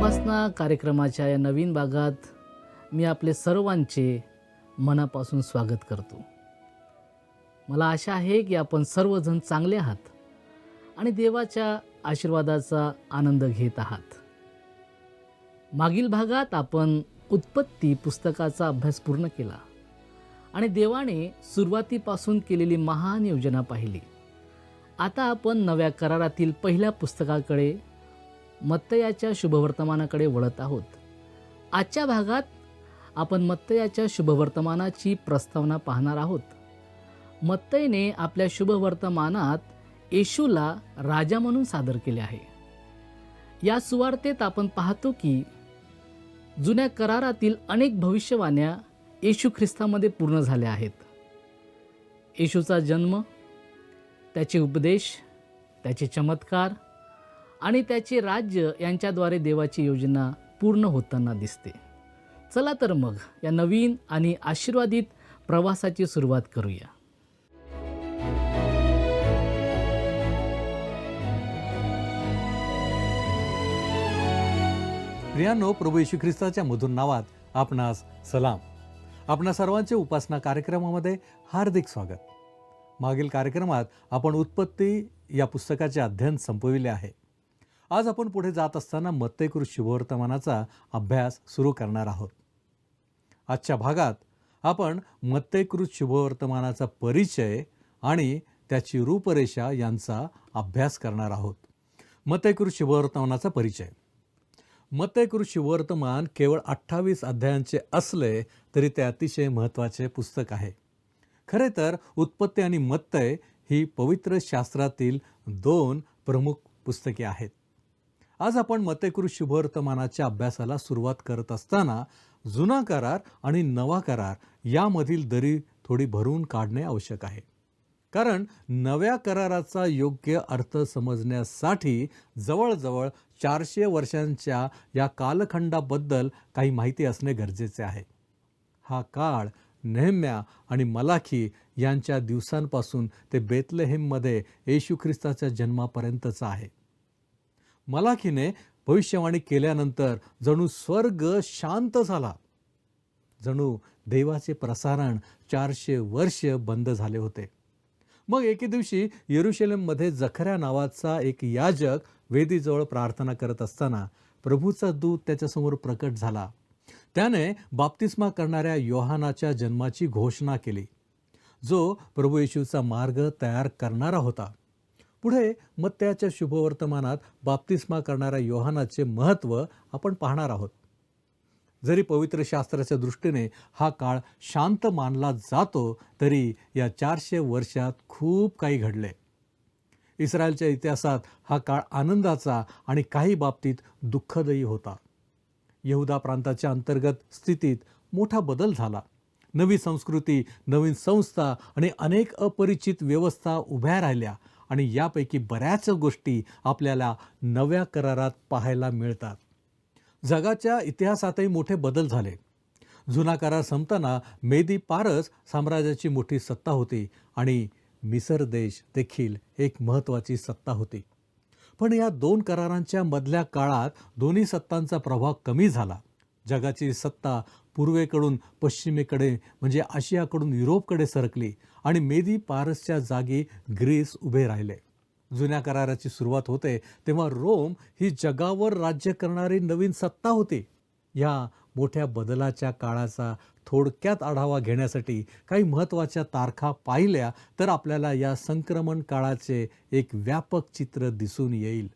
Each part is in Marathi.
उपासना कार्यक्रमाच्या या नवीन भागात मी आपले सर्वांचे मनापासून स्वागत करतो. मला आशा आहे की आपण सर्वजण चांगले आहात आणि देवाच्या आशीर्वादाचा आनंद घेत आहात. मागील भागात आपण उत्पत्ती पुस्तकाचा अभ्यास पूर्ण केला आणि देवाने सुरुवातीपासून केलेली महान योजना पाहिली. आता आपण नव्या करारातील पहिल्या पुस्तकाकडे मत्तयाच्या शुभवर्तमानाकडे वळत आहोत. आजच्या भागात आपण मत्तयाच्या शुभवर्तमानाची प्रस्तावना पाहणार आहोत. मत्तयने आपल्या शुभवर्तमानात येशूला राजा म्हणून सादर केले आहे. या सुवार्तेत आपण पाहतो की जुन्या करारातील अनेक भविष्यवाण्या येशू ख्रिस्तामध्ये पूर्ण झाल्या आहेत. येशूचा जन्म, त्याचे उपदेश, त्याचे चमत्कार आणि त्याचे राज्य यांच्याद्वारे देवाची योजना पूर्ण होताना दिसते. चला तर मग या नवीन आणि आशीर्वादित प्रवासाची सुरुवात करूया. प्रियांनो, प्रभू येशू ख्रिस्ताच्या मधुर नावात आपणास सलाम. आपणा सर्वांचे उपासना कार्यक्रमामध्ये हार्दिक स्वागत. मागील कार्यक्रमात आपण उत्पत्ती या पुस्तकाचे अध्ययन संपविले आहे. आज आपण पुढे जात असताना मत्तयकृत शुभवर्तमानाचा अभ्यास सुरू करणार आहोत. आजच्या भागात आपण मत्तयकृत शुभवर्तमानाचा परिचय आणि त्याची रूपरेषा यांचा अभ्यास करणार आहोत. मत्तयकृत शुभवर्तमानाचा परिचय. मत्तयकृत शुभवर्तमान केवळ 28 अध्यायांचे असले तरी ते अतिशय महत्त्वाचे पुस्तक आहे. खरे तर उत्पत्ती आणि मत्तय ही पवित्र शास्त्रातील 2 प्रमुख पुस्तके आहेत. आज आपण मत्तयकृत शुभवर्तमानाच्या अभ्यासाला सुरुवात करत असताना जुना करार आणि नवा करार यामधील दरी थोडी भरून काढणे आवश्यक आहे. कारण नव्या कराराचा योग्य अर्थ समजण्यासाठी जवळजवळ 400 वर्षांच्या या कालखंडाबद्दल काही माहिती असणे गरजेचे आहे. हा काळ नेहम्या आणि मलाखी यांच्या दिवसांपासून ते बेतलेहेममध्ये येशू ख्रिस्ताच्या जन्मापर्यंतचा आहे. मलाखीने भविष्यवाणी केल्यानंतर जणू स्वर्ग शांत झाला. जणू देवाचे प्रसारण 400 वर्ष बंद झाले होते. मग एके दिवशी येरुशलेममध्ये जखर्या नावाचा एक याजक वेदीजवळ प्रार्थना करत असताना प्रभूचा दूत त्याच्यासमोर प्रकट झाला. त्याने बाप्तिस्मा करणाऱ्या योहानाच्या जन्माची घोषणा केली, जो प्रभू येशूचा मार्ग तयार करणारा होता. पुढे मत्तयाच्या शुभवर्तमानात बाप्तिस्मा करणाऱ्या योहानाचे महत्त्व आपण पाहणार आहोत. जरी पवित्र शास्त्राच्या दृष्टीने हा काळ शांत मानला जातो तरी या 400 वर्षात खूप काही घडले. इस्रायलच्या इतिहासात हा काळ आनंदाचा आणि काही बाबतीत दुःखदही होता. यहुदा प्रांताच्या अंतर्गत स्थितीत मोठा बदल झाला. नवी संस्कृती, नवीन संस्था आणि अनेक अपरिचित व्यवस्था उभ्या राहिल्या आणि यापैकी बऱ्याच गोष्टी आपल्याला नव्या करारात पाहायला मिळतात. जगाच्या इतिहासातही मोठे बदल झाले. जुना करार संपताना मेदी पारस साम्राज्याची मोठी सत्ता होती आणि मिसर देश देखील एक महत्त्वाची सत्ता होती. पण या 2 करारांच्या मधल्या काळात दोन्ही सत्तांचा प्रभाव कमी झाला. जगाची सत्ता पूर्वेकडून पश्चिमेकडे म्हणजे आशियाकडून युरोपकडे सरकली आणि मेदी पारसच्या जागी ग्रीस उभे राहिले. जुन्या कराराची सुरुवात होते तेव्हा रोम ही जगावर राज्य करणारी नवीन सत्ता होती. या मोठ्या बदलाच्या काळाचा थोडक्यात आढावा घेण्यासाठी काही महत्त्वाच्या तारखा पाहिल्या तर आपल्याला या संक्रमण काळाचे एक व्यापक चित्र दिसून येईल.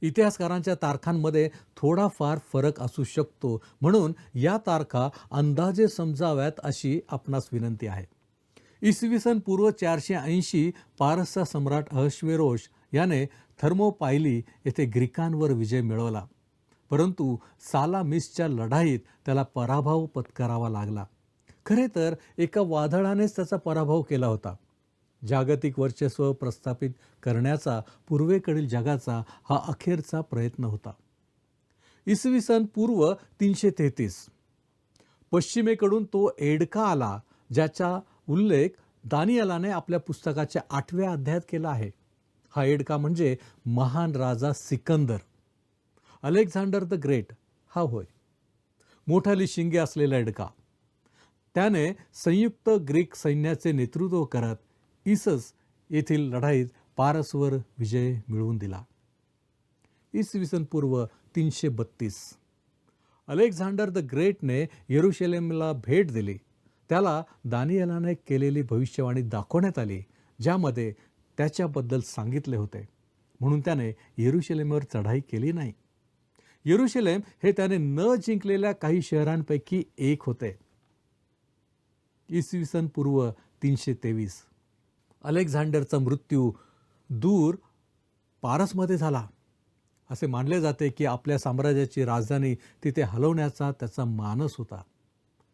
इतिहासकारांच्या तारखांमध्ये थोडाफार फरक असू शकतो, म्हणून या तारखा अंदाजे समजाव्यात अशी आपणास विनंती आहे. इसवी सन पूर्व 480 पारसचा सम्राट अहश्वेरोश याने थर्मोपायली येथे ग्रीकांवर विजय मिळवला. परंतु सालामिसच्या लढाईत त्याला पराभव पत्करावा लागला. खरे तर एका वादळानेच त्याचा पराभव केला होता. जागतिक वर्चस्व प्रस्थापित करण्याचा पूर्वेकडील जगाचा हा अखेरचा प्रयत्न होता. इसवी सन पूर्व 333 पश्चिमेकडून तो एडका आला, ज्याचा उल्लेख दानियेलाने आपल्या पुस्तकाच्या 8व्या अध्यायात केला आहे. हा एडका म्हणजे महान राजा सिकंदर. अलेक्झांडर द ग्रेट हा होय, मोठाली शिंगे असलेला एडका. त्याने संयुक्त ग्रीक सैन्याचे नेतृत्व करत इसस येथील लढाईत पारसवर विजय मिळवून दिला. इसवी सन पूर्व 332 अलेक्झांडर द ग्रेटने येरुशलेमला भेट दिली. त्याला दानिएलाने केलेली भविष्यवाणी दाखवण्यात आली, ज्यामध्ये त्याच्याबद्दल सांगितले होते. म्हणून त्याने येरुशलेमवर चढाई केली नाही. येरुशलेम हे त्याने न जिंकलेल्या काही शहरांपैकी एक होते. इसवी सन पूर्व 323 अलेक्झांडरचा मृत्यू दूर पारसमध्ये झाला. असे मानले जाते की आपल्या साम्राज्याची राजधानी तिथे हलवण्याचा त्याचा मानस होता.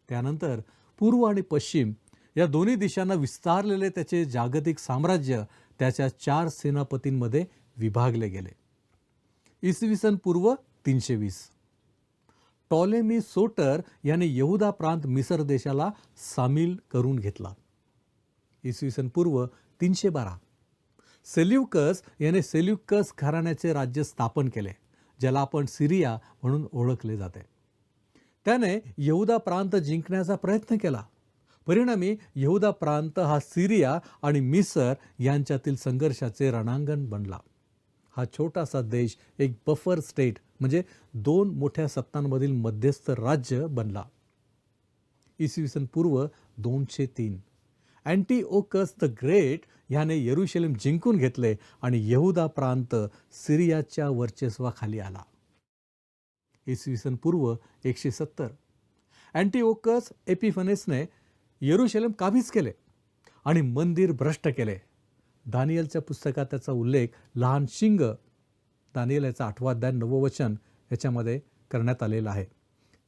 त्यानंतर पूर्व आणि पश्चिम या दोन्ही दिशांना विस्तारलेले त्याचे जागतिक साम्राज्य त्याच्या 4 सेनापतींमध्ये विभागले गेले. इसवी सन पूर्व 320 टॉलेमी सोटर याने यहुदा प्रांत मिसर देशाला सामील करून घेतला. इसवी सन पूर्व 312 सेल्युकस याने सेल्युकस घराण्याचे राज्य स्थापन केले, ज्याला आपण सिरिया म्हणून ओळखले जाते. त्याने यहुदा प्रांत जिंकण्याचा प्रयत्न केला. परिणामी यहुदा प्रांत हा सिरिया आणि मिसर यांच्यातील संघर्षाचे रणांगण बनला. हा छोटासा देश एक बफर स्टेट म्हणजे 2 मोठ्या सत्तांमधील मध्यस्थ राज्य बनला. इसवी सन पूर्व 203 अँटिओकस द ग्रेट याने येरुशलेम जिंकून घेतले आणि यहुदा प्रांत सिरियाच्या वर्चस्वाखाली आला. इसवी सन पूर्व 170 अँटिओकस एपिफनेसने येरुशलेम काबीज केले आणि मंदिर भ्रष्ट केले. दानिएलच्या पुस्तकात त्याचा उल्लेख लहान शिंग, दानिएल याचा 8वा अध्याय 9वे वचन याच्यामध्ये करण्यात आलेला आहे.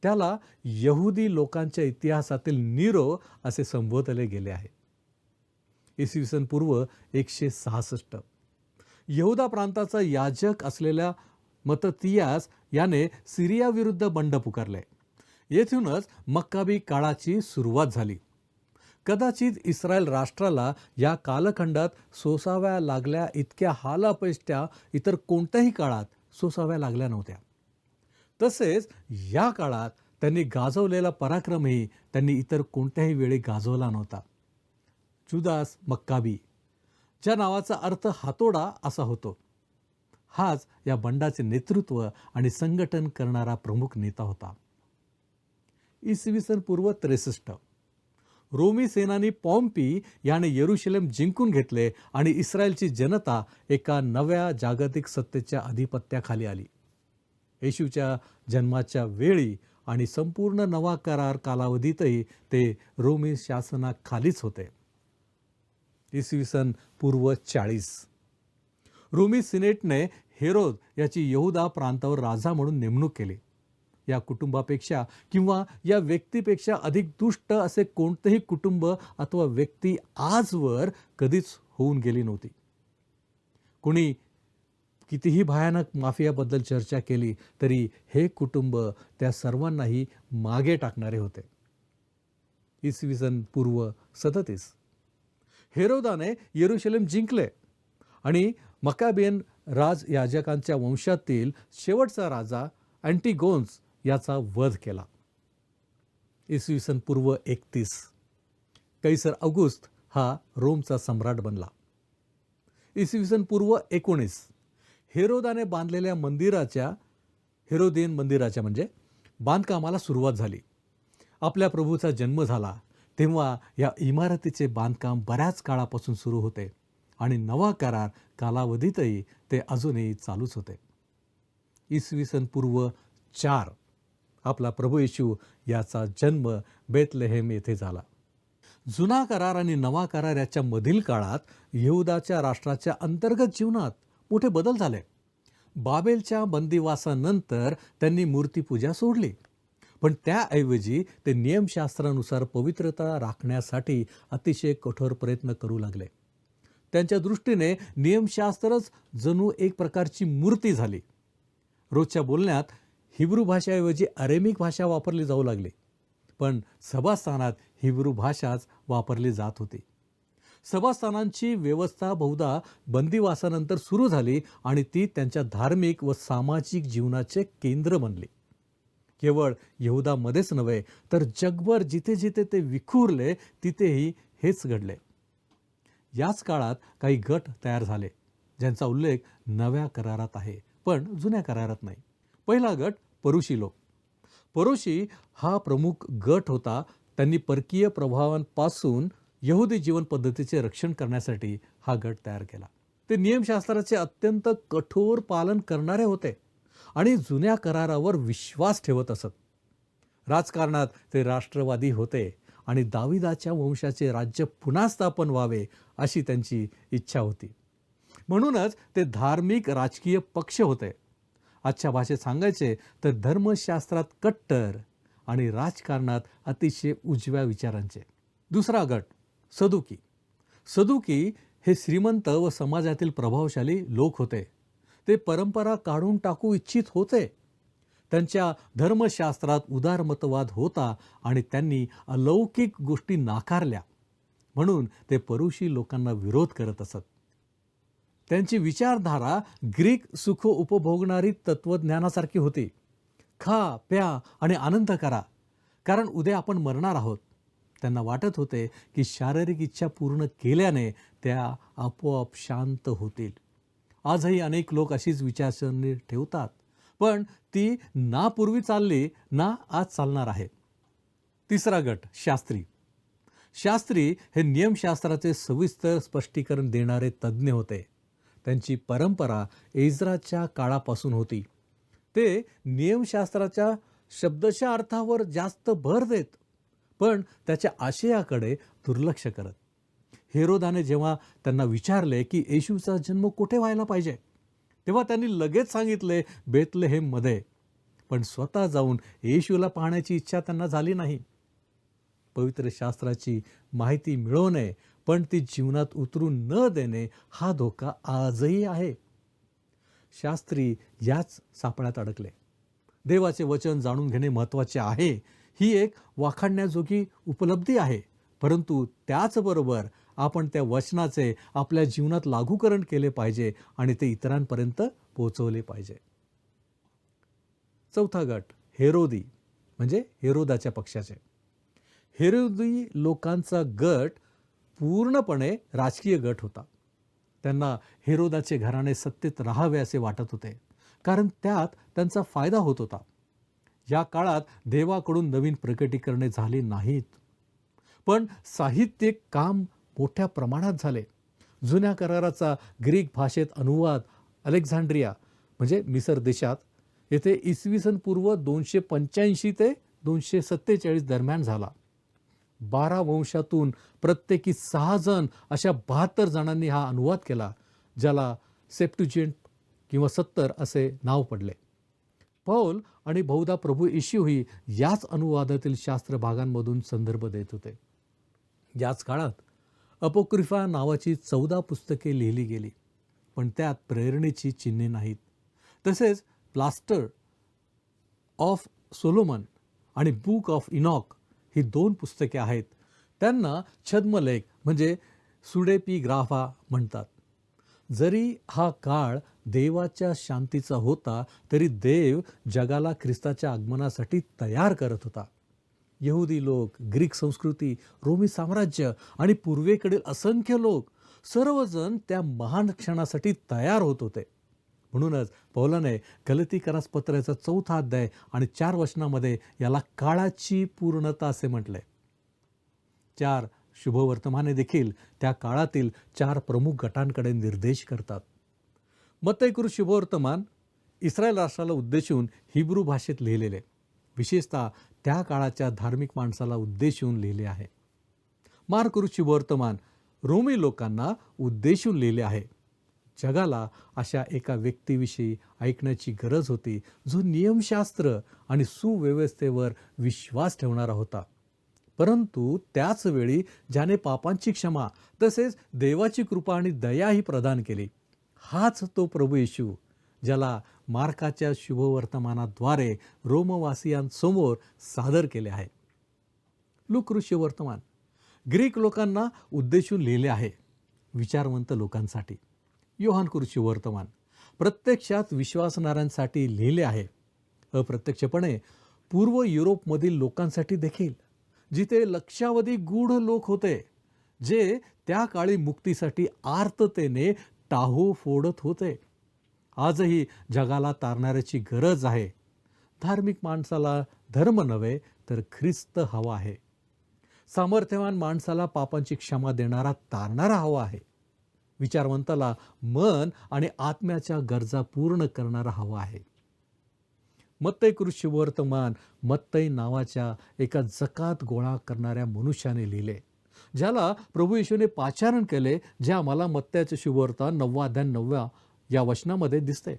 त्याला यहुदी लोकांच्या इतिहासातील नीरो असे संबोधले गेले आहे. इसवी सन पूर्व 166 यहुदा प्रांताचा याजक असलेल्या मततियास याने सिरियाविरुद्ध बंड पुकारले. येथूनच मक्काबी काळाची सुरुवात झाली. कदाचित इस्रायल राष्ट्राला या कालखंडात सोसाव्या लागल्या इतक्या हालापेष्ट्या इतर कोणत्याही काळात सोसाव्या लागल्या नव्हत्या. तसेच या काळात त्यांनी गाजवलेला पराक्रमही त्यांनी इतर कोणत्याही वेळी गाजवला नव्हता. जुदास मक्काबी, ज्या नावाचा अर्थ हातोडा असा होतो, हाच या बंडाचे नेतृत्व आणि संघटन करणारा प्रमुख नेता होता. इसवी सन पूर्व 63 रोमी सेनानी पॉम्पी याने येरुशलेम जिंकून घेतले आणि इस्रायलची जनता एका नव्या जागतिक सत्तेच्या अधिपत्याखाली आली. येशूच्या जन्माच्या वेळी आणि संपूर्ण नवा करार कालावधीतही ते रोमी शासनाखालीच होते. इसवी सन पूर्व 40 रोमी सिनेटने हेरोद याची यहुदा प्रांतावर राजा म्हणून नेमणूक केली. या कुटुंबापेक्षा किंवा या व्यक्तीपेक्षा अधिक दुष्ट असे कोणतेही कुटुंब अथवा व्यक्ती आजवर कधीच होऊन गेली नव्हती. कुणी कितीही भयानक माफियाबद्दल चर्चा केली तरी हे कुटुंब त्या सर्वांनाही मागे टाकणारे होते. इसवी सन पूर्व 37 हेरोदाने येरुशलेम जिंकले आणि मकाबियन राजयाजकांच्या वंशातील शेवटचा राजा अँटिगोन्स याचा वध केला. इसवी सन पूर्व 31 कैसर ऑगस्ट हा रोमचा सम्राट बनला. इसवी सन पूर्व 19 हेरोदाने बांधलेल्या हेरोदियन मंदिराच्या म्हणजे बांधकामाला सुरुवात झाली. आपल्या प्रभूचा जन्म झाला तेव्हा या इमारतीचे बांधकाम बऱ्याच काळापासून सुरू होते आणि नवा करार कालावधीतही ते अजूनही चालूच होते. इसवी सन पूर्व 4 आपला प्रभू येशू याचा जन्म बेथलेहेम येथे झाला. जुना करार आणि नवा करार याच्या मधील काळात यहुदाच्या राष्ट्राच्या अंतर्गत जीवनात मोठे बदल झाले. बाबेलच्या बंदिवासानंतर त्यांनी मूर्तीपूजा सोडली, पण त्याऐवजी ते नियमशास्त्रानुसार पवित्रता राखण्यासाठी अतिशय कठोर प्रयत्न करू लागले. त्यांच्या दृष्टीने नियमशास्त्रच जणू एक प्रकारची मूर्ती झाली. रोजच्या बोलण्यात हिब्रू भाषेऐवजी अरेमिक भाषा वापरली जाऊ लागली, पण सभास्थानात हिब्रू भाषाच वापरली जात होती. सभास्थानांची व्यवस्था बहुधा बंदिवासानंतर सुरू झाली आणि ती त्यांच्या धार्मिक व सामाजिक जीवनाचे केंद्र बनली. केवळ यहुदामध्येच नव्हे तर जगभर जिथे जिथे ते विखुरले तिथेही हेच घडले. याच काळात काही गट तयार झाले ज्यांचा उल्लेख नव्या करारात आहे पण जुन्या करारात नाही. पहिला गट परुशी लोक. परुशी हा प्रमुख गट होता. त्यांनी परकीय प्रभावांपासून यहुदी जीवन पद्धतीचे रक्षण करण्यासाठी हा गट तयार केला. ते नियमशास्त्राचे अत्यंत कठोर पालन करणारे होते आणि जुन्या करारावर विश्वास ठेवत असत. राजकारणात ते राष्ट्रवादी होते आणि दाविदाच्या वंशाचे राज्य पुन्हा स्थापन व्हावे अशी त्यांची इच्छा होती. म्हणूनच ते धार्मिक राजकीय पक्ष होते. आजच्या भाषेत सांगायचे तर धर्मशास्त्रात कट्टर आणि राजकारणात अतिशय उजव्या विचारांचे. दुसरा गट सदुकी. सदुकी हे श्रीमंत व समाजातील प्रभावशाली लोक होते. ते परंपरा काढून टाकू इच्छित होते. त्यांच्या धर्मशास्त्रात उदारमतवाद होता आणि त्यांनी अलौकिक गोष्टी नाकारल्या. म्हणून ते परुशी लोकांना विरोध करत असत. त्यांची विचारधारा ग्रीक सुख उपभोगणारी तत्वज्ञानासारखी होती. खा प्या आणि आनंद करा कारण उद्या आपण मरणार आहोत. त्यांना वाटत होते की शारीरिक इच्छा पूर्ण केल्याने त्या आपोआप शांत होतील. आजही अनेक लोक अशीच विचारसरणी ठेवतात पण ती ना पूर्वी चालली ना आज चालणार आहे. तिसरा गट शास्त्री. शास्त्री हे नियमशास्त्राचे सविस्तर स्पष्टीकरण देणारे तज्ज्ञ होते. त्यांची परंपरा एज्राच्या काळापासून होती. ते नियमशास्त्राच्या शब्दशः अर्थावर जास्त भर देत पण त्याच्या आशयाकडे दुर्लक्ष करत. हेरोदाने जेव्हा त्यांना विचारले की येशूचा जन्म कुठे व्हायला पाहिजे तेव्हा त्यांनी लगेच सांगितले बेथलेहेममध्ये. पण स्वतः जाऊन येशूला पाहण्याची इच्छा त्यांना झाली नाही. पवित्र शास्त्राची माहिती मिळवणे पण ती जीवनात उतरून न देणे हा धोका आजही आहे. शास्त्री याच सापळ्यात अडकले. देवाचे वचन जाणून घेणे महत्त्वाचे आहे ही एक वाखाणण्याजोगी उपलब्धी आहे परंतु त्याचबरोबर आपण त्या वचनाचे आपल्या जीवनात लागूकरण केले पाहिजे आणि ते इतरांपर्यंत पोहोचवले पाहिजे. चौथा गट हेरोदी म्हणजे हेरोदाच्या पक्षाचे. हेरोदी लोकांचा गट पूर्णपणे राजकीय गट होता. त्यांना हेरोदाचे घराणे सत्तेत राहावे असे वाटत होते कारण त्यात त्यांचा फायदा होत होता. या काळात देवाकडून नवीन प्रकटीकरणे झाली नाहीत पण साहित्यिक काम मोठ्या प्रमाणात झाले. जुन्या कराराचा ग्रीक भाषेत अनुवाद अलेक्झांड्रिया म्हणजे मिसर देशात येथे इसवी सन पूर्व 285 ते 247 दरम्यान झाला. 12 वंशातून प्रत्येकी 6 जण अशा 72 जणांनी हा अनुवाद केला ज्याला सेप्टुजिंट किंवा 70 असे नाव पडले. पौल आणि बहुधा प्रभू येशूही याच अनुवादातील शास्त्र भागांमधून संदर्भ देत होते. याच काळात अपोक्रिफा नावाची 14 पुस्तके लिहिली गेली पण त्यात प्रेरणेची चिन्हे नाहीत. तसेच प्लास्टर ऑफ सोलोमन आणि बुक ऑफ इनॉक ही 2 पुस्तके आहेत. त्यांना छद्मलेख म्हणजे सुडेपिग्राफा म्हणतात. जरी हा काळ देवाच्या शांतीचा होता तरी देव जगाला ख्रिस्ताच्या आगमनासाठी तयार करत होता. यहुदी लोक, ग्रीक संस्कृती, रोमी साम्राज्य आणि पूर्वेकडील असंख्य लोक सर्वजण त्या महान क्षणासाठी तयार होत होते. म्हणूनच पौलाने गलतीकरास पत्राचा 4 अध्याय आणि 4 वचनामध्ये याला काळाची पूर्णता असे म्हटले. 4 शुभवर्तमाने देखील त्या काळातील 4 प्रमुख गटांकडे निर्देश करतात. मत्तई शुभवर्तमान इस्रायल राष्ट्राला उद्देशून हिब्रू भाषेत लिहिलेले, विशेषतः त्या काळाच्या धार्मिक माणसाला उद्देशून लिहिले आहे. मार्क शुभवर्तमान रोमी लोकांना उद्देशून लिहिले आहे. जगाला अशा एका व्यक्तीविषयी ऐकण्याची गरज होती जो नियमशास्त्र आणि सुव्यवस्थेवर विश्वास ठेवणारा होता परंतु त्याच वेळी ज्याने पापांची क्षमा तसेच देवाची कृपा आणि दयाही प्रदान केली. हाच तो प्रभू येशू ज्याला मार्काच्या शुभवर्तमानाद्वारे रोमवासियांसमोर सादर केले आहे. लूक शुभवर्तमान ग्रीक लोकांना उद्देशून लिहिले आहे, विचारवंत लोकांसाठी. योहानकृषी वर्तमान प्रत्यक्षात विश्वासणाऱ्यांसाठी लिहिले आहे, अप्रत्यक्षपणे पूर्व युरोपमधील लोकांसाठी देखील, जिथे लक्षावधी गूढ लोक होते जे त्या काळी मुक्तीसाठी आर्ततेने टाहो फोडत होते. आजही जगाला तारणाऱ्याची गरज आहे. धार्मिक माणसाला धर्म नव्हे तर ख्रिस्त हवा आहे. सामर्थ्यवान माणसाला पापांची क्षमा देणारा तारणारा हवा आहे. विचारवंताला मन आणि आत्म्याच्या गरजा पूर्ण करणारा हवा आहे. मत्तई कृषी वर्तमान मत्तई नावाच्या एका जकात गोळा करणाऱ्या मनुष्याने लिहिले, ज्याला प्रभू येशूने पाचारण केले, जे आम्हाला मत्तईचे शुभवर्तमान 9 या वचनामध्ये दिसते.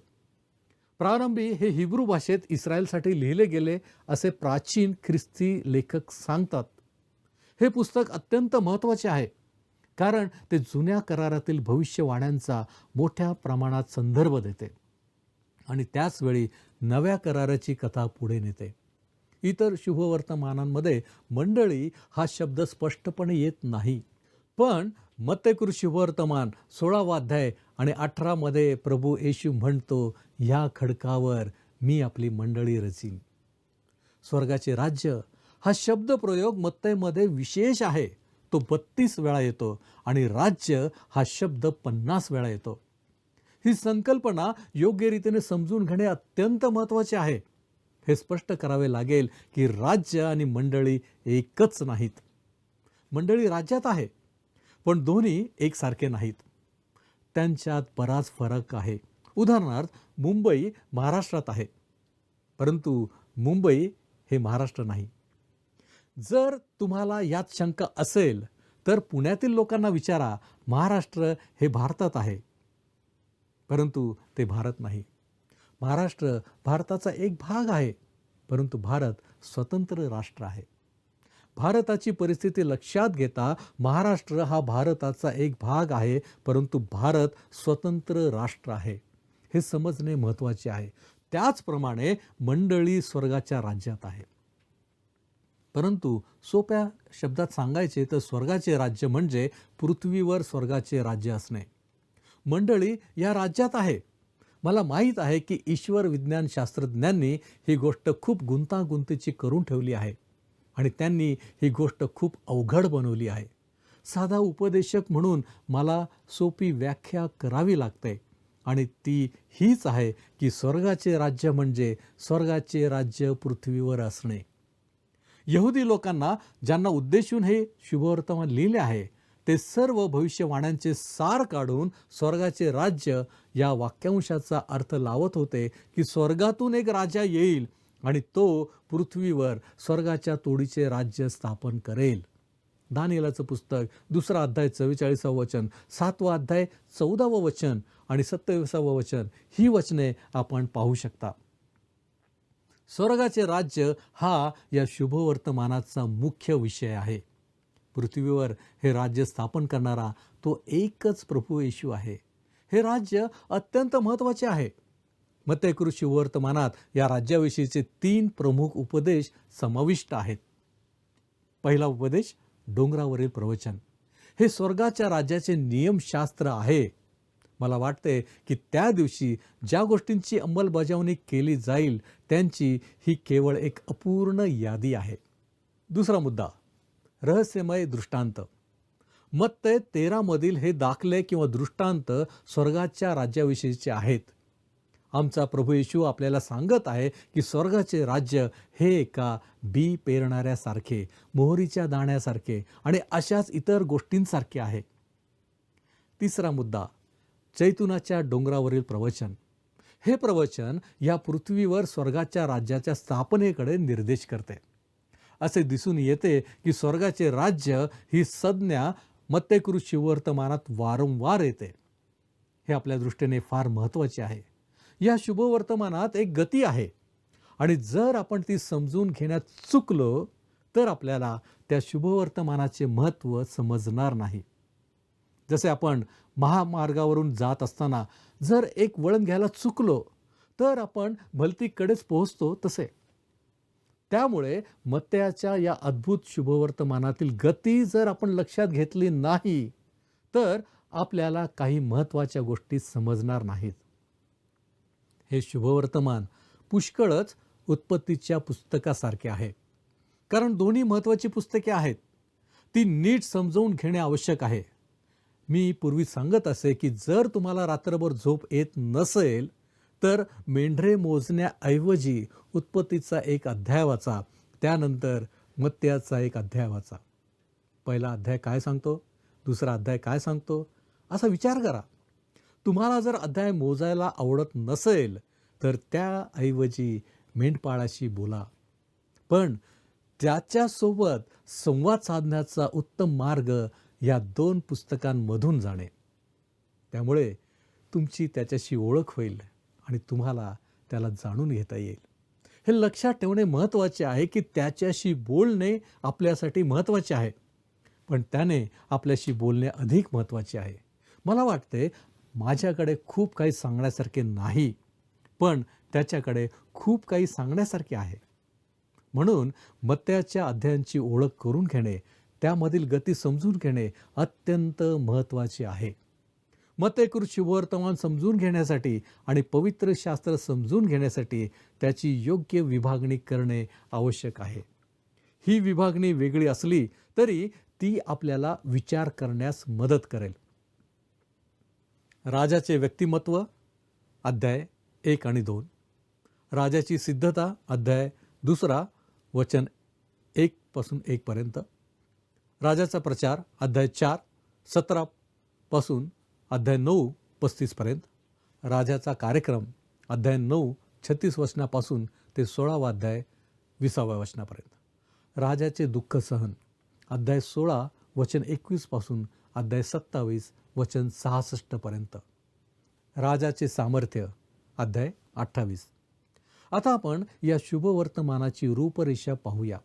प्रारंभी हे हिब्रू भाषेत इस्रायलसाठी लिहिले गेले असे प्राचीन ख्रिस्ती लेखक सांगतात. हे पुस्तक अत्यंत महत्त्वाचे आहे, कारण ते जुन्या करारातील भविष्यवाण्यांचा मोठ्या प्रमाणात संदर्भ देते आणि त्याचवेळी नव्या कराराची कथा पुढे नेते. इतर शुभवर्तमानांमध्ये मंडळी हा शब्द स्पष्टपणे येत नाही, पण मत्तई शुभवर्तमान 16 अध्याय आणि 18 मध्ये प्रभू येशू म्हणतो, या खडकावर मी आपली मंडळी रचीन. स्वर्गाचे राज्य हा शब्द प्रयोग मत्तईमध्ये विशेष आहे. तो 32 वेळा येतो आणि राज्य हा शब्द 50 वेळा येतो. ही संकल्पना योग्य रीतीने समजून घेणे अत्यंत महत्त्वाचे आहे. हे स्पष्ट करावे लागेल की राज्य आणि मंडळी एकच नाहीत. मंडळी राज्यात आहे, पण दोन्ही एकसारखे नाहीत. त्यांच्यात बराच फरक आहे. उदाहरणार्थ, मुंबई महाराष्ट्रात आहे, परंतु मुंबई हे महाराष्ट्र नाही. जर तुम्हाला यात शंका असेल तर पुण्यातील लोकांना विचारा, महाराष्ट्र हे भारतात आहे, परंतु ते भारत नाही. महाराष्ट्र भारताचा एक भाग आहे, परंतु भारत स्वतंत्र राष्ट्र आहे. भारताची परिस्थिती लक्षात घेता महाराष्ट्र हा भारताचा एक भाग आहे, परंतु भारत स्वतंत्र राष्ट्र आहे. हे समजणे महत्त्वाचे आहे. त्याचप्रमाणे मंडळी स्वर्गाच्या राज्यात आहे. परंतु सोप्या शब्दात सांगायचे तर स्वर्गाचे राज्य म्हणजे पृथ्वीवर स्वर्गाचे राज्य असणे. मंडळी या राज्यात आहे. मला माहीत आहे की ईश्वर विज्ञान शास्त्रज्ञांनी ही गोष्ट खूप गुंतागुंतीची करून ठेवली आहे आणि त्यांनी ही गोष्ट खूप अवघड बनवली आहे. साधा उपदेशक म्हणून मला सोपी व्याख्या करावी लागते आणि ती हीच आहे की स्वर्गाचे राज्य म्हणजे स्वर्गाचे राज्य पृथ्वीवर असणे. यहुदी लोकांना ज्यांना उद्देशून हे शुभवर्तमान लिहिले आहे, ते सर्व भविष्यवाण्यांचे सार काढून स्वर्गाचे राज्य या वाक्यांशाचा अर्थ लावत होते की स्वर्गातून एक राजा येईल आणि तो पृथ्वीवर स्वर्गाच्या तोडीचे राज्य स्थापन करेल. दानिएलाचं पुस्तक 2 अध्याय 44 वचन, 7 अध्याय 14 वचन आणि 27 वचन ही वचने आपण पाहू शकता. स्वर्गाचे राज्य हा या शुभवर्तमानाचा मुख्य विषय आहे. पृथ्वीवर हे राज्य स्थापन करणारा तो एकच प्रभू येशू आहे. हे राज्य अत्यंत महत्त्वाचे आहे. मत्तई शुभवर्तमानात या राज्याविषयीचे 3 प्रमुख उपदेश समाविष्ट आहेत. पहिला उपदेश, डोंगरावरील प्रवचन. हे स्वर्गाच्या राज्याचे नियमशास्त्र आहे. मला वाटते की त्या दिवशी ज्या गोष्टींची अंमलबजावणी केली जाईल त्यांची ही केवळ एक अपूर्ण यादी आहे. दुसरा मुद्दा, रहस्यमय दृष्टांत. मत्तई 13 मधील हे दाखले किंवा दृष्टांत स्वर्गाच्या राज्याविषयीचे आहेत. आमचा प्रभू येशू आपल्याला सांगत आहे की स्वर्गाचे राज्य हे एका बी पेरणाऱ्यासारखे, मोहरीच्या दाण्यासारखे आणि अशाच इतर गोष्टींसारखे आहे. तिसरा मुद्दा, जैतुनाच्या डोंगरावरील प्रवचन. हे प्रवचन या पृथ्वीवर स्वर्गाच्या राज्याच्या स्थापनेकडे निर्देश करते. असे दिसून येते की स्वर्गाचे राज्य ही संज्ञा मत्तई शुभवर्तमानात वारंवार येते. हे आपल्या दृष्टीने फार महत्त्वाचे आहे. या शुभवर्तमानात एक गती आहे आणि जर आपण ती समजून घेण्यात चुकलो तर आपल्याला त्या शुभवर्तमानाचे महत्त्व समजणार नाही. जसे आपण महामार्गावरून जात असताना जर एक वळण घ्यायला चुकलो तर आपण भलतीकडेच पोहोचतो तसे. त्यामुळे मत्तयाच्या या अद्भुत शुभवर्तमानातील गती जर आपण लक्षात घेतली नाही तर आपल्याला काही महत्त्वाच्या गोष्टी समजणार नाहीत. हे शुभवर्तमान पुष्कळच उत्पत्तीच्या पुस्तकासारखे आहे, कारण दोन्ही महत्त्वाची पुस्तके आहेत. ती नीट समजवून घेणे आवश्यक आहे. मी पूर्वी सांगत असे की जर तुम्हाला रात्रभर झोप येत नसेल तर मेंढरे मोजण्याऐवजी उत्पत्तीचा एक अध्याय वाचा, त्यानंतर मत्तयाचा एक अध्याय वाचा. पहिला अध्याय काय सांगतो, दुसरा अध्याय काय सांगतो, असा विचार करा. तुम्हाला जर अध्याय मोजायला आवडत नसेल तर त्याऐवजी मेंढपाळाशी बोला. पण त्याच्यासोबत संवाद साधण्याचा उत्तम मार्ग या दोन पुस्तकांमधून जाणे. त्यामुळे तुमची त्याच्याशी ओळख होईल आणि तुम्हाला त्याला जाणून घेता येईल. हे लक्षात ठेवणे महत्त्वाचे आहे की त्याच्याशी बोलणे आपल्यासाठी महत्त्वाचे आहे, पण त्याने आपल्याशी बोलणे अधिक महत्त्वाचे आहे. मला वाटते माझ्याकडे खूप काही सांगण्यासारखे नाही, पण त्याच्याकडे खूप काही सांगण्यासारखे आहे. म्हणून मत्तयाच्या अध्यायांची ओळख करून घेणे, त्यामधील गती समजून घेणे अत्यंत महत्त्वाचे आहे. मत्तयकृत शुभवर्तमान समजून घेण्यासाठी आणि पवित्र शास्त्र समजून घेण्यासाठी त्याची योग्य विभागणी करणे आवश्यक आहे. ही विभागणी वेगळी असली तरी ती आपल्याला विचार करण्यास मदत करेल. राजाचे व्यक्तिमत्व अध्याय 1 आणि 2, राजाची सिद्धता अध्याय 2 वचन 1 पासून 1 पर्यंत, राजाचा प्रचार अध्याय 4 17 पासून अध्याय 9 35 पर्यंत, राजाचा कार्यक्रम अध्याय 9 36 वचनापासून ते 16 अध्याय 20 वचनापर्यंत, राजाचे दुःख सहन अध्याय 16 वचन 21 पासून अध्याय 27 वचन 66 पर्यंत, राजाचे सामर्थ्य अध्याय 28. आता आपण या शुभवर्तमानाची रूपरेषा पाहूया.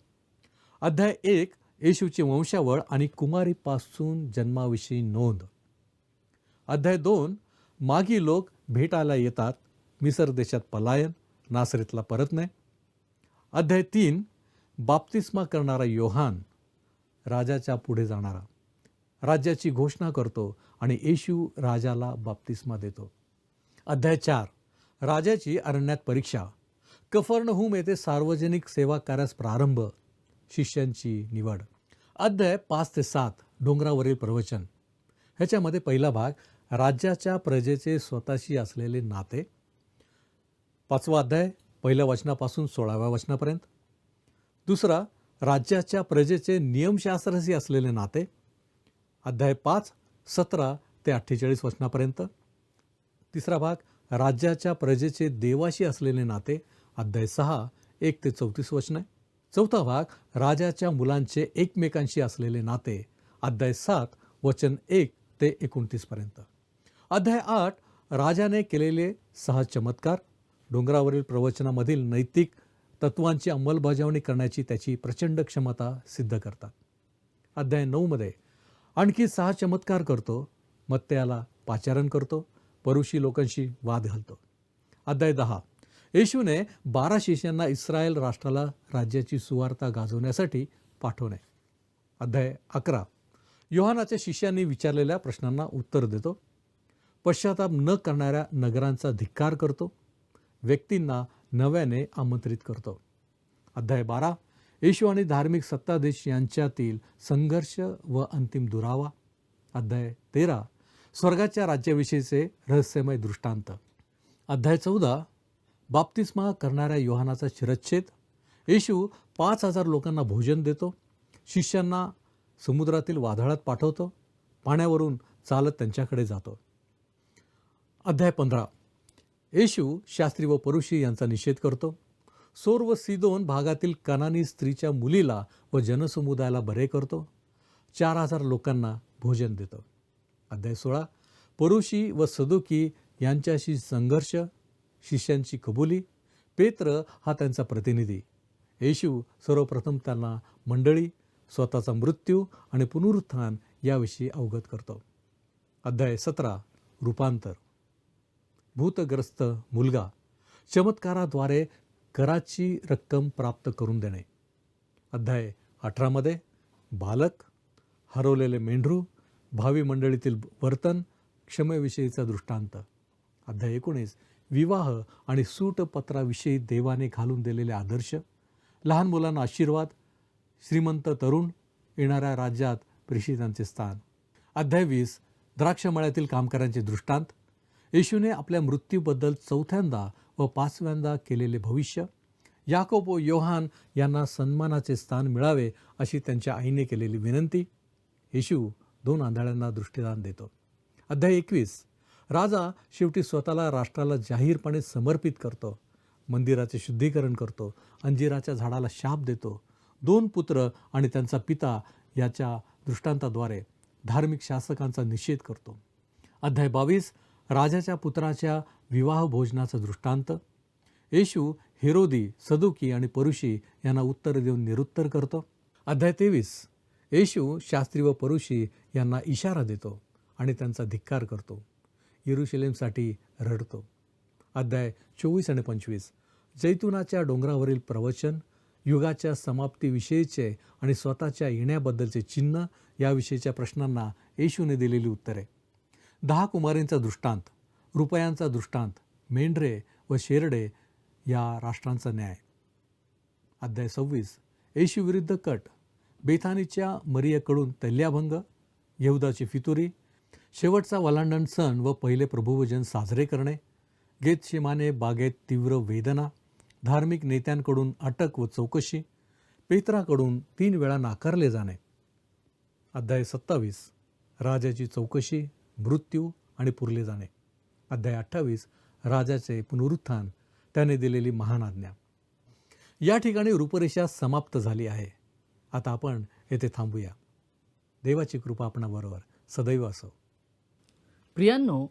अध्याय 1 येशूची वंशावळ आणि कुमारीपासून जन्माविषयी नोंद. अध्याय 2 मागी लोक भेटायला येतात, मिसर देशात पलायन, नासरेतला परतणे. अध्याय 3 बाप्तिस्मा करणारा योहान, राजाच्या पुढे जाणारा, राज्याची घोषणा करतो आणि येशू राजाला बाप्तिस्मा देतो. अध्याय 4 राजाची अरण्यात परीक्षा, कफर्नहूम येथे सार्वजनिक सेवा कार्यास प्रारंभ, शिष्यांची निवड. अध्याय 5 ते 7 डोंगरावरील प्रवचन. ह्याच्यामध्ये पहिला भाग राज्याच्या प्रजेचे स्वतःशी असलेले नाते, 5वा अध्याय 1 वचनापासून 16 वचनापर्यंत. दुसरा राज्याच्या प्रजेचे नियमशास्त्राशी असलेले नाते, अध्याय 5 17 ते 48 वचनापर्यंत. तिसरा भाग राज्याच्या प्रजेचे देवाशी असलेले नाते, अध्याय 6 1 ते 34 वचने. चौथा भाग राजाच्या मुलांचे एकमेकांशी असलेले नाते, अध्याय 7 वचन 1 ते 29 पर्यंत. अध्याय 8 राजाने केलेले 6 चमत्कार, डोंगरावरील प्रवचनामधील नैतिक तत्वांची अंमलबजावणी करण्याची त्याची प्रचंड क्षमता सिद्ध करतात. अध्याय 9 मध्ये आणखी 6 चमत्कार करतो, मत्तयाला पाचारण करतो, परुषी लोकांशी वाद घालतो. अध्याय 10 येशूने 12 शिष्यांना इस्रायल राष्ट्राला राज्याची सुवार्ता गाजवण्यासाठी पाठवणे. अध्याय 11 योहानाच्या शिष्यांनी विचारलेल्या प्रश्नांना उत्तर देतो, पश्चाताप न करणाऱ्या नगरांचा धिक्कार करतो, व्यक्तींना नव्याने आमंत्रित करतो. अध्याय 12 येशू आणि धार्मिक सत्ताधीश यांच्यातील संघर्ष व अंतिम दुरावा. अध्याय 13 स्वर्गाच्या राज्याविषयीचे रहस्यमय दृष्टांत. अध्याय 14 बाप्तिस्मा करणाऱ्या योहानाचा शिरच्छेद. येशू 5,000 लोकांना भोजन देतो, शिष्यांना समुद्रातील वादळात पाठवतो, पाण्यावरून चालत त्यांच्याकडे जातो. अध्याय 15 येशू शास्त्री व परुषी यांचा निषेध करतो, सोर व सिदोन भागातील कनानी स्त्रीच्या मुलीला व जनसमुदायाला बरे करतो, 4,000 लोकांना भोजन देतो. अध्याय 16 परुषी व सदुकी यांच्याशी संघर्ष, शिष्यांची कबुली. पेत्र हा त्यांचा प्रतिनिधी. येशू सर्वप्रथम त्यांना मंडळी, स्वतःचा मृत्यू आणि पुनरुत्थान याविषयी अवगत करतो. अध्याय 17 रूपांतर. भूतग्रस्त मुलगा, चमत्काराद्वारे कराची रक्कम प्राप्त करून देणे. अध्याय 18 बालक, हरवलेले मेंढरू, भावी मंडळीतील वर्तन, क्षमेविषयीचा दृष्टांत. अध्याय 19 विवाह आणि सूटपत्राविषयी देवाने घालून दिलेले आदर्श, लहान मुलांना आशीर्वाद, श्रीमंत तरुण, येणाऱ्या राज्यात प्रेषितांचे स्थान. अध्याय 20 द्राक्षमळ्यातील कामगारांचे दृष्टांत, येशूने आपल्या मृत्यूबद्दल 4थ्यांदा व 5व्यांदा केलेले भविष्य, याकोब व योहान यांना सन्मानाचे स्थान मिळावे अशी त्यांच्या आईने केलेली विनंती. येशू 2 आंधळ्यांना दृष्टिदान देतो. अध्याय 21 राजा शेवटी स्वतःला राष्ट्राला जाहीरपणे समर्पित करतो, मंदिराचे शुद्धीकरण करतो, अंजिराच्या झाडाला शाप देतो, 2 पुत्र आणि त्यांचा पिता याच्या दृष्टांताद्वारे धार्मिक शासकांचा निषेध करतो. अध्याय 22 राजाच्या पुत्राच्या विवाह भोजनाचा दृष्टांत, येशू हेरोदी, सदुकी आणि परुषी यांना उत्तर देऊन निरुत्तर करतो. अध्याय 23 येशू शास्त्री व परुषी यांना इशारा देतो आणि त्यांचा धिक्कार करतो, यरूशलेमसाठी रडतो. अध्याय 24 आणि 25 जैतुनाच्या डोंगरावरील प्रवचन, युगाच्या समाप्तीविषयीचे आणि स्वतःच्या येण्याबद्दलचे चिन्ह याविषयीच्या प्रश्नांना येशूने दिलेली उत्तरे. 10 कुमारींचा दृष्टांत, रुपयांचा दृष्टांत, मेंढरे व शेरडे या राष्ट्रांचा न्याय. अध्याय 26 येशू विरुद्ध कट, बेथानीच्या मरियेकडून तैल्याभंग, यहुदाची फितुरी, शेवटचा वलांडण सण व पहिले प्रभुभोजन साजरे करणे, गेतशेमाने बागेत तीव्र वेदना, धार्मिक नेत्यांकडून अटक व चौकशी, पेत्राकडून 3 वेळा नाकारले जाणे. अध्याय 27 राजाची चौकशी, मृत्यू आणि पुरले जाणे. अध्याय 28 राजाचे पुनरुत्थान, त्याने दिलेली महान आज्ञा. या ठिकाणी रूपरेषा समाप्त झाली आहे. आता आपण येथे थांबूया. देवाची कृपा आपणाबरोबर सदैव असो. प्रियांनो,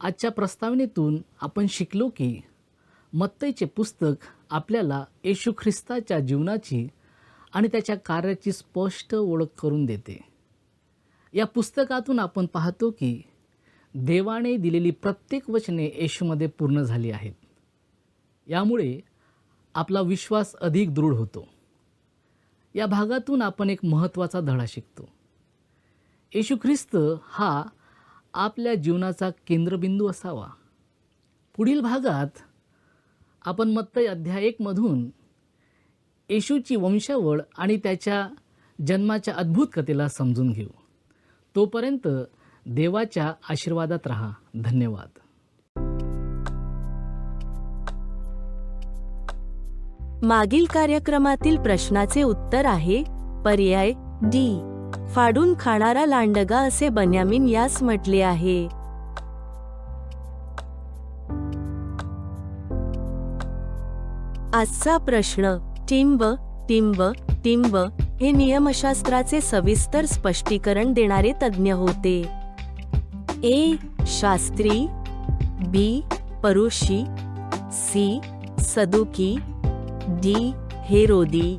आजच्या प्रस्तावनेतून आपण शिकलो की मत्तईचे पुस्तक आपल्याला येशू ख्रिस्ताच्या जीवनाची आणि त्याच्या कार्याची स्पष्ट ओळख करून देते. या पुस्तकातून आपण पाहतो की देवाने दिलेली प्रत्येक वचने येशूमध्ये पूर्ण झाली आहेत. यामुळे आपला विश्वास अधिक दृढ होतो. या भागातून आपण एक महत्त्वाचा धडा शिकतो. येशू ख्रिस्त हा आपल्या जीवनाचा केंद्रबिंदू असावा. पुढील भागात आपण मत्तई अध्याय 1 मधून येशूची वंशावळ आणि त्याच्या जन्माच्या अद्भुत कथेला समजून घेऊ. तोपर्यंत देवाच्या आशीर्वादात राहा. धन्यवाद. मागील कार्यक्रमातील प्रश्नाचे उत्तर आहे पर्याय डी. फाडून खाणारा लांडगा असे बन्यामीन यास म्हटले आहे. आजचा प्रश्न टिंब हे नियमशास्त्राचे सविस्तर स्पष्टीकरण देणारे तज्ज्ञ होते. ए. शास्त्री, बी. परुषी, सी. सदुकी, डी. हेरोदी.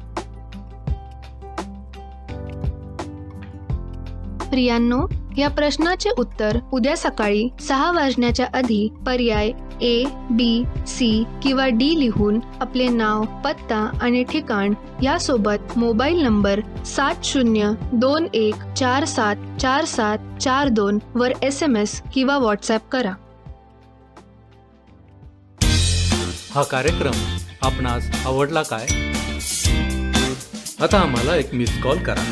प्रियांनो, या प्रश्नाचे उत्तर उद्या सकाळी 6 वाजण्याच्या आधी पर्याय ए, बी, सी किंवा डी लिहून आपले नाव, पत्ता आणि ठिकाण यासोबत मोबाईल नंबर 7021474742 वर SMS किंवा WhatsApp करा. हा कार्यक्रम आपणास आवडला काय? आता आम्हाला एक मिस कॉल करा.